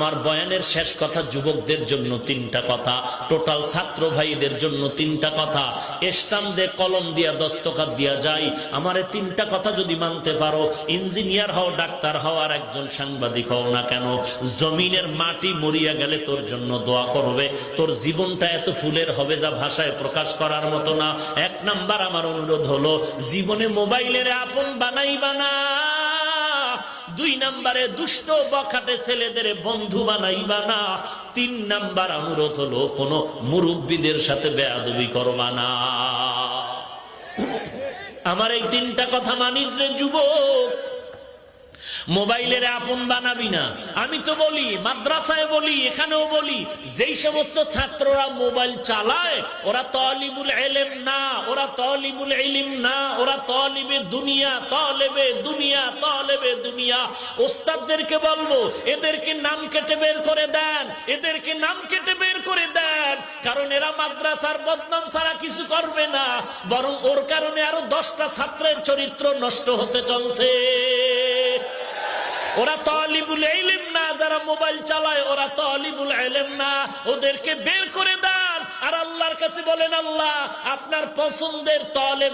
আমার বয়ানের শেষ কথা যুবকদের জন্য তিনটা কথা, টোটাল ছাত্র ভাইদের জন্য তিনটা কথা। স্টাম্প দিয়ে কলম দিয়া দস্তখত দিয়া যায়, আমারে তিনটা কথা যদি মানতে পারো, ইঞ্জিনিয়ার হও, ডাক্তার হও, আর একজন সাংবাদিক হও না কেন, জমিনের মাটি মরিয়া গেলে তোর জন্য দোয়া করবে। তোর জীবনটা এত ফুলের হবে যা ভাষায় প্রকাশ করার মতো না। এক নাম্বার আমার অনুরোধ হলো, জীবনে মোবাইলের আপন বানাইবা না। দুই নম্বরে দুষ্ট বখাটে ছেলেদের বন্ধু বানাইবা না। তিন নাম্বার অনুরোধ হলো, কোন মুরব্বীদের সাথে বেয়াদবি করবা না। আমার এই তিনটা কথা মানিস রে যুবক। মোবাইলের আপন বানাবি না। আমি তো বলি, মাদ্রাসায় বলি, এখানেও বলি, যেই সমস্ত ছাত্ররা মোবাইল চালায় ওরা তালিবুল ইলম না, ওরা তালিবুল ইলম না, ওরা তালিবে দুনিয়া, তালেবে দুনিয়া, তালেবে দুনিয়া। ওস্তাদদেরকে বলবো, এদেরকে নাম কেটে বের করে দেন, এদেরকে নাম কেটে বের করে দেন, কারণ এরা মাদ্রাসার বদনাম ছাড়া কিছু করবে না, বরং ওর কারণে আরো 10টা ছাত্রের চরিত্র নষ্ট হতে চলছে। ওরা তালিবুল ইলম না, যারা মোবাইল চালায় ওরা তালিবুল ইলম না, ওদেরকে বের করে দেন। আর আল্লাহর কাছে বলেন, আল্লাহ আপনার পছন্দের তালেব